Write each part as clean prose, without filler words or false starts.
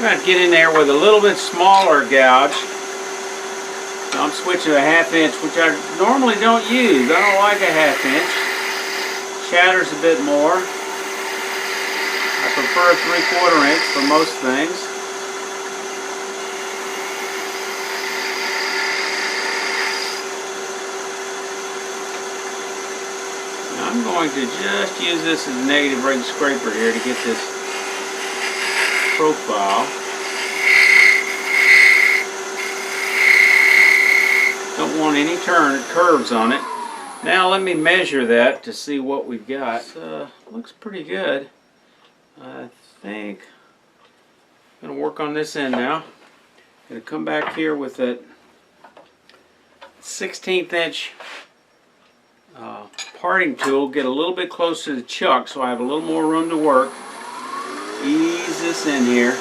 going to get in there with a little bit smaller gouge. So I'm switching to a 1/2 inch, which I normally don't use. I don't like a 1/2 inch. Shatters a bit more. I prefer a 3/4 inch for most things. I'm going to just use this as a negative ring scraper here to get this profile. Don't want any curves on it. Now let me measure that to see what we've got. Looks pretty good. I think I'm going to work on this end now. Going to come back here with that 1/16 inch parting tool, get a little bit closer to the chuck so I have a little more room to work. Ease this in here.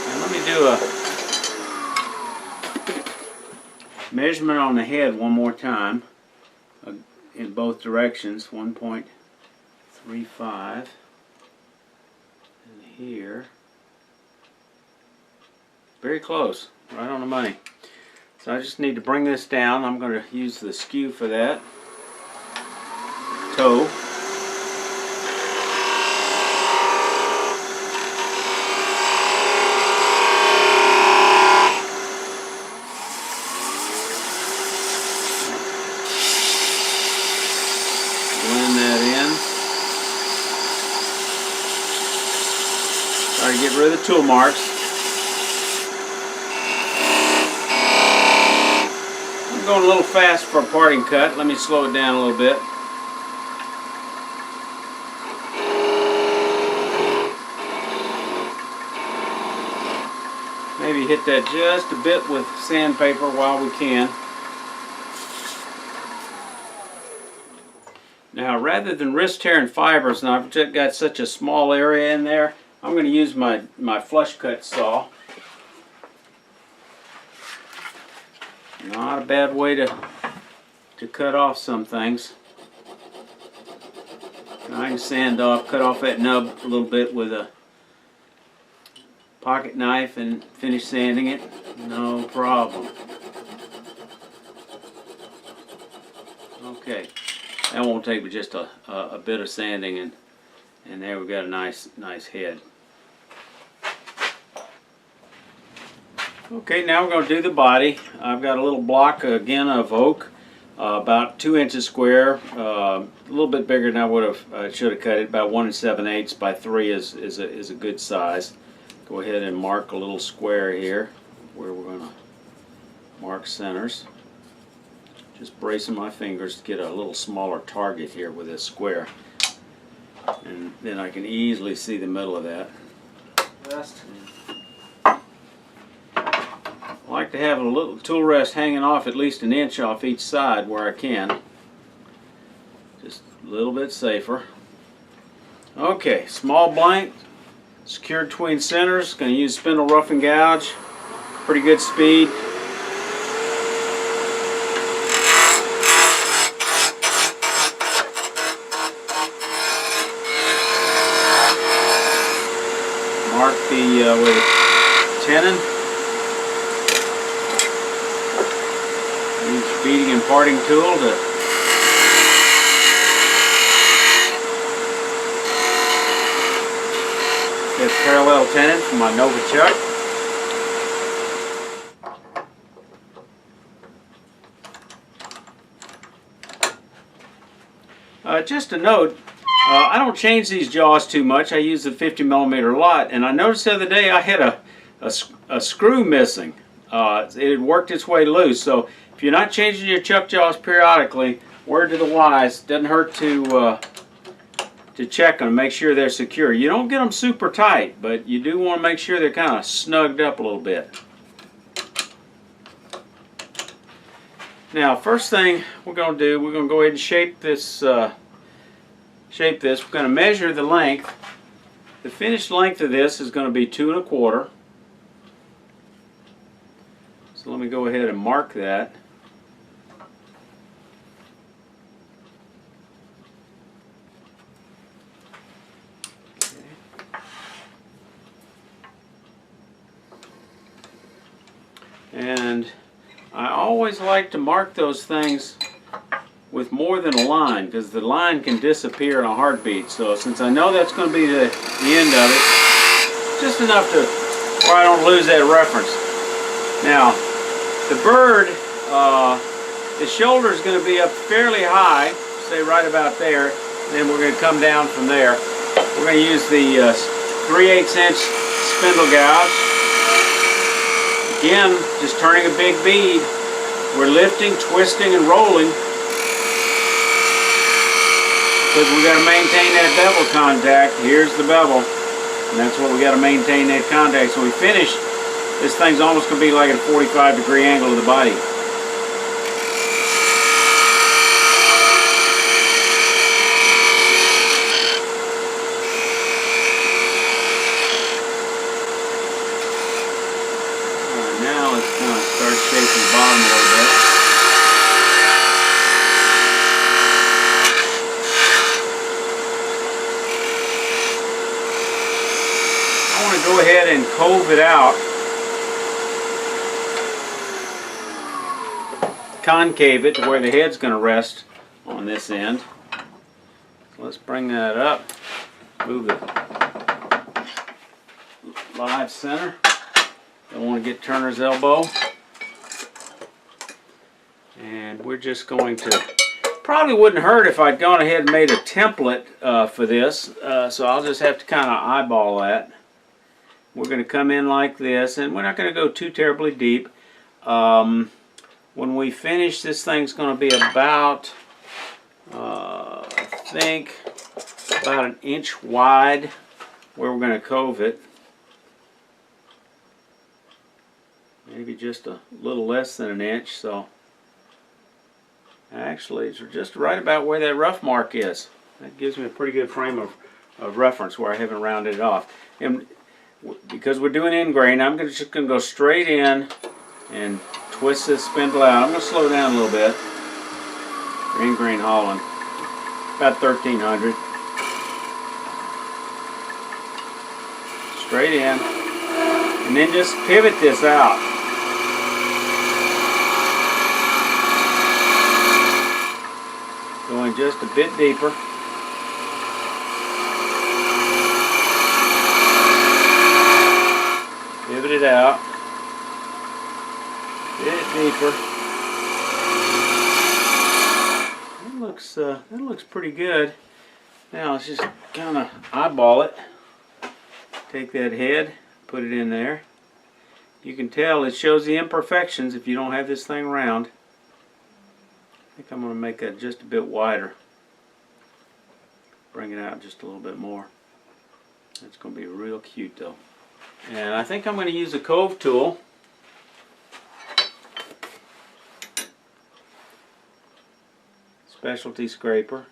And let me do a measurement on the head one more time. In both directions, 1.35, and here, very close, right on the money. So I just need to bring this down. I'm going to use the skew for that, toe. Try to get rid of the tool marks. I'm going a little fast for a parting cut. Let me slow it down a little bit. Maybe hit that just a bit with sandpaper while we can. Now, rather than risk tearing fibers, and I've just got such a small area in there, I'm going to use my flush cut saw. Not a bad way to cut off some things. I can sand off, cut off that nub a little bit with a pocket knife and finish sanding it. No problem. Okay, that won't take but just a bit of sanding, and there we've got a nice head. Okay, now we're going to do the body. I've got a little block again of oak, about 2 inches square, a little bit bigger than I should have cut it. About 1 7/8 by 3 is a good size. Go ahead and mark a little square here where we're going to mark centers. Just bracing my fingers to get a little smaller target here with this square, and then I can easily see the middle of that. I like to have a little tool rest hanging off at least 1 inch off each side where I can. Just a little bit safer. Okay, small blank, secured between centers. Going to use spindle rough and gouge. Pretty good speed. Mark with tenon. Use beading and parting tool to get parallel tenon for my Nova chuck. Just a note, I don't change these jaws too much. I use the 50mm lot, and I noticed the other day I had a screw missing. It had worked its way loose, so if you're not changing your chuck jaws periodically, word to the wise, doesn't hurt to check them, make sure they're secure. You don't get them super tight, but you do want to make sure they're kind of snugged up a little bit. Now, first thing we're going to do, we're going to go ahead and shape this. We're going to measure the length. The finished length of this is going to be 2 1/4. So let me go ahead and mark that. And I always like to mark those things with more than a line, because the line can disappear in a heartbeat. So since I know that's going to be the end of it, just enough to where I don't lose that reference. Now, the bird, the shoulder is going to be up fairly high, say right about there. Then we're going to come down from there. We're going to use the 3/8 inch spindle gouge. Again, just turning a big bead. We're lifting, twisting, and rolling, because we got to maintain that bevel contact. Here's the bevel, and that's what we got to maintain, that contact. So we finish, this thing's almost going to be like a 45-degree angle of the body. Now let's kind of start shaping the bottom a little bit. I want to go ahead and cove it out, concave it to where the head's going to rest on this end. So let's bring that up, move it live center. Don't want to get Turner's elbow. And we're just going to, probably wouldn't hurt if I'd gone ahead and made a template for this, so I'll just have to kind of eyeball that. We're going to come in like this, and we're not going to go too terribly deep. When we finish, this thing's going to be about, I think, about 1 inch wide where we're going to cove it. Maybe just a little less than 1 inch, so actually it's just right about where that rough mark is. That gives me a pretty good frame of reference where I haven't rounded it off. And because we're doing end grain, I'm just going to go straight in and twist this spindle out. I'm going to slow down a little bit for end grain hauling, about 1300. Straight in, and then just pivot this out. Going just a bit deeper. Pivot it out. Bit deeper. That looks pretty good. Now let's just kind of eyeball it. Take that head, put it in there. You can tell it shows the imperfections if you don't have this thing round. I think I'm going to make that just a bit wider. Bring it out just a little bit more. That's going to be real cute though. And I think I'm going to use a cove tool. Specialty scraper.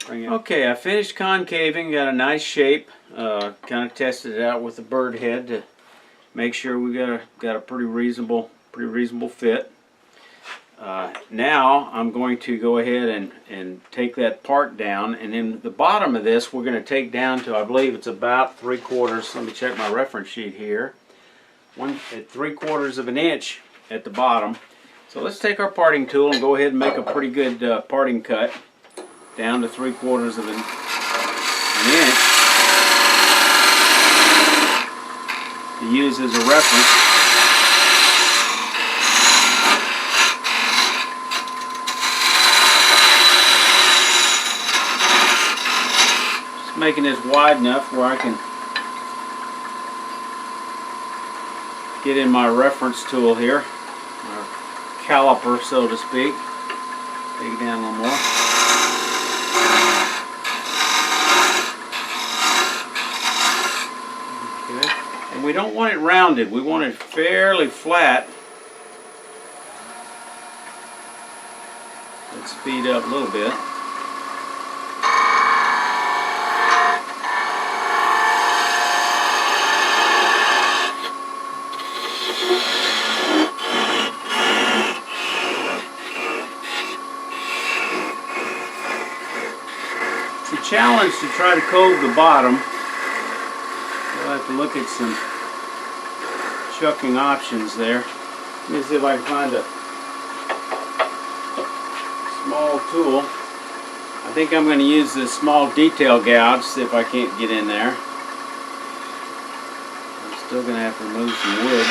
Okay, I finished concaving, got a nice shape. Kind of tested it out with the bird head to make sure we got a pretty reasonable fit. Now I'm going to go ahead and take that part down, and then the bottom of this we're going to take down to, I believe it's about 3/4. Let me check my reference sheet here. At 3/4 of an inch at the bottom. So let's take our parting tool and go ahead and make a pretty good parting cut down to 3/4 of an inch to use as a reference. Making this wide enough where I can get in my reference tool here, or caliper so to speak. Take it down a little more. Okay. And we don't want it rounded, we want it fairly flat. Let's speed up a little bit. It's a challenge to try to cove the bottom. We'll have to look at some chucking options there. Let me see if I can find a small tool. I think I'm going to use this small detail gouge, see if I can't get in there. I'm still going to have to remove some wood.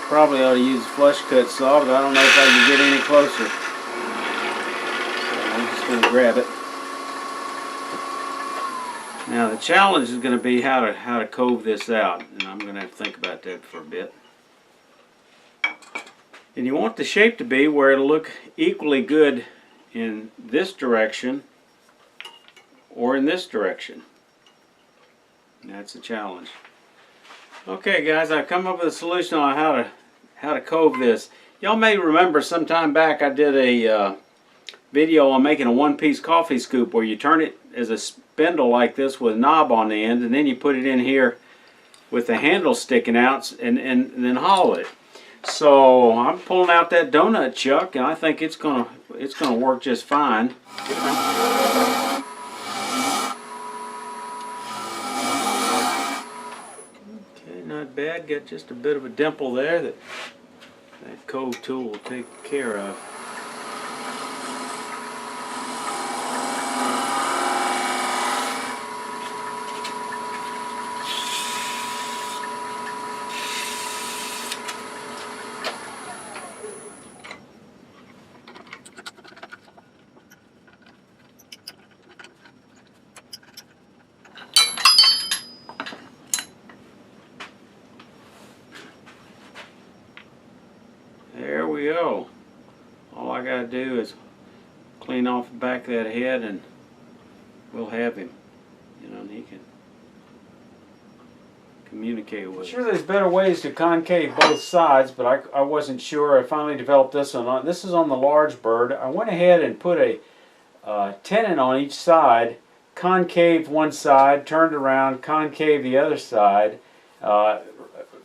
Probably ought to use a flush cut saw, but I don't know if I can get any closer. So I'm just going to grab it. Now the challenge is going to be how to cove this out, and I'm going to have to think about that for a bit. And you want the shape to be where it'll look equally good in this direction or in this direction. And that's the challenge. Okay guys, I've come up with a solution on how to cove this. Y'all may remember some time back I did a video on making a one-piece coffee scoop where you turn it as a spindle like this with a knob on the end, and then you put it in here with the handle sticking out and then hollow it. So I'm pulling out that donut chuck, and I think it's gonna work just fine. Not bad. Got just a bit of a dimple there that cove tool will take care of. There we go. All I gotta do is clean off the back of that head and we'll have him. You know, and he can communicate with us. Sure, there's better ways to concave both sides, but I wasn't sure. I finally developed this one. This is on the large bird. I went ahead and put a tenon on each side, concave one side, turned around, concave the other side,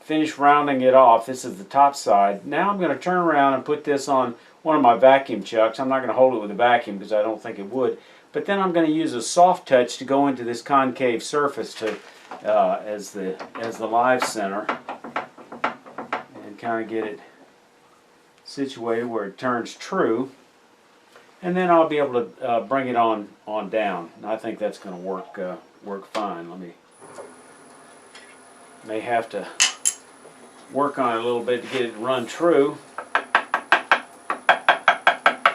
finish rounding it off. This is the top side. Now I'm going to turn around and put this on one of my vacuum chucks. I'm not going to hold it with a vacuum because I don't think it would. But then I'm going to use a soft touch to go into this concave surface to as the live center and kind of get it situated where it turns true. And then I'll be able to bring it on down. And I think that's going to work fine. May have to work on it a little bit to get it to run true.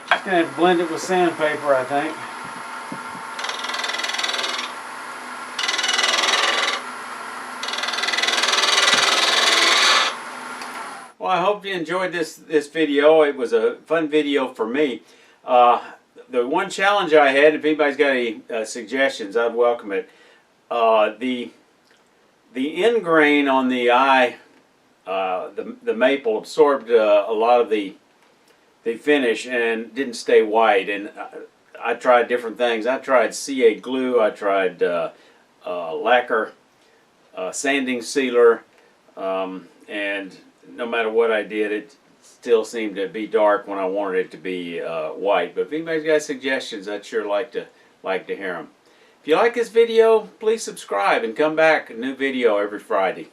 Just going to blend it with sandpaper, I think. Well, I hope you enjoyed this video. It was a fun video for me. The one challenge I had, if anybody's got any suggestions, I'd welcome it. The end grain on the eye, the maple absorbed a lot of the finish and didn't stay white. And I tried different things. I tried CA glue. I tried lacquer, sanding sealer, and no matter what I did, it still seemed to be dark when I wanted it to be white. But if anybody's got suggestions, I'd sure like to hear them. If you like this video, please subscribe and come back. A new video every Friday.